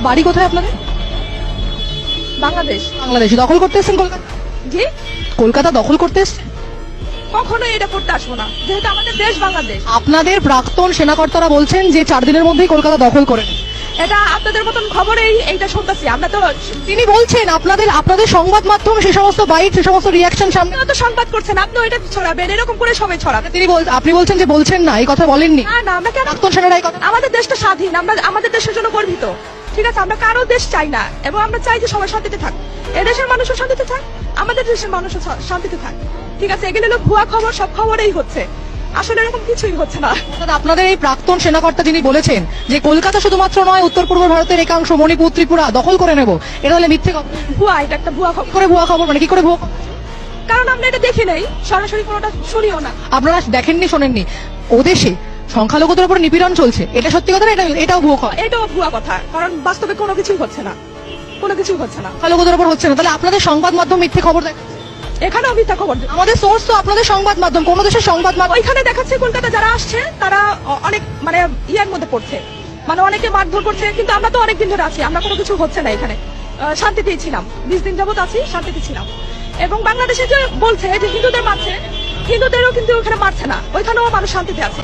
বাড়ি কোথায় আপনাদের? বাংলাদেশ। বাংলাদেশ। দখল করতে এসেছেন কলকাতা? জি, কলকাতা দখল করতে এসেছেন? কখনোই এটা করতে আসবো না, যেহেতু আমাদের দেশ বাংলাদেশ। আপনাদের প্রাক্তন সেনাকর্তারা বলছেন যে 4 দিনের মধ্যেই কলকাতা দখল করে নেবে। এটা আপনাদের মতন খবরেই এইটা শুনতেছি, আমরা তো তিনি বলছেন আপনাদের সংবাদ মাধ্যম সে সমস্ত বাইট সে সমস্ত রিয়াকশন সামনে। আপনিও তো সংবাদ করছেন, আপনিও এটা ছড়াবেন, এরকম করে সবাই ছড়াবে। আপনি বলছেন যে বলছেন না, এই কথা বলেননি। না না, আমরা কেন? প্রাক্তন সেনারা এই কথা। আমাদের দেশটা স্বাধীন, আমরা আমাদের দেশের জন্য গর্বিত, ঠিক আছে? আমরা কারো দেশ চাই না, এবং আমরা চাই যে সবাই শান্তিতে থাক। এদেশের মানুষও শান্তিতে থাক, আমাদের দেশের মানুষও শান্তিতে থাক, ঠিক আছে? এগুলো হলো ভুয়া খবর, সব খবরেই হচ্ছে, আসলে এরকম কিছুই হচ্ছে না। অর্থাৎ আপনাদের এই প্রাক্তন সেনাকর্তা যিনি বলেছেন যে কলকাতা শুধুমাত্র নয়, উত্তর পূর্ব ভারতের একাংশ মণিপুর ত্রিপুরা দখল করে নেব, এটা হলে মিথ্যে কথা। ভুয়া, এটা একটা ভুয়া খবর। করে ভুয়া খবর মানে কি করে ভুয়া খবর? কারণ আমরা এটা দেখি নাই, সরাসরি কোনোটা শুনিও না। আপনারা দেখেননি, শোনেননি। ওদেশে সংখ্যালঘুদের উপর নিপীড়ন চলছে, এটা সত্যি কথা না? এটাও ভুয়া খবর। এটাও ভুয়া কথা, কারণ বাস্তবে কোনো কিছুই হচ্ছে না, কোনো কিছুই হচ্ছে না। সংখ্যালঘুদের উপর হচ্ছে না, তাহলে আপনাদের সংবাদ মাধ্যম মিথ্যে খবর দেয়। এখানেও মিথ্যা খবর। আমাদের সোর্স তো আপনাদের সংবাদ মাধ্যম, কোন দেশের সংবাদ মাধ্যম। ওইখানে দেখাচ্ছে কলকাতা যারা আসছে তারা অনেক মানে ইয়ার মধ্যে পড়ছে, মানে অনেকে মারধর করছে, কিন্তু আমরা তো অনেকদিন ধরে আছি, আমরা কোনো কিছু হচ্ছে না এখানে, শান্তিতেই ছিলাম, 20 দিন যাবত আছি, শান্তিতে ছিলাম। এবং বাংলাদেশে যে বলছে যে হিন্দুদের মারছে, হিন্দুদেরও কিন্তু ওখানে মারছে না, ওইখানেও মানুষ শান্তিতে আছে।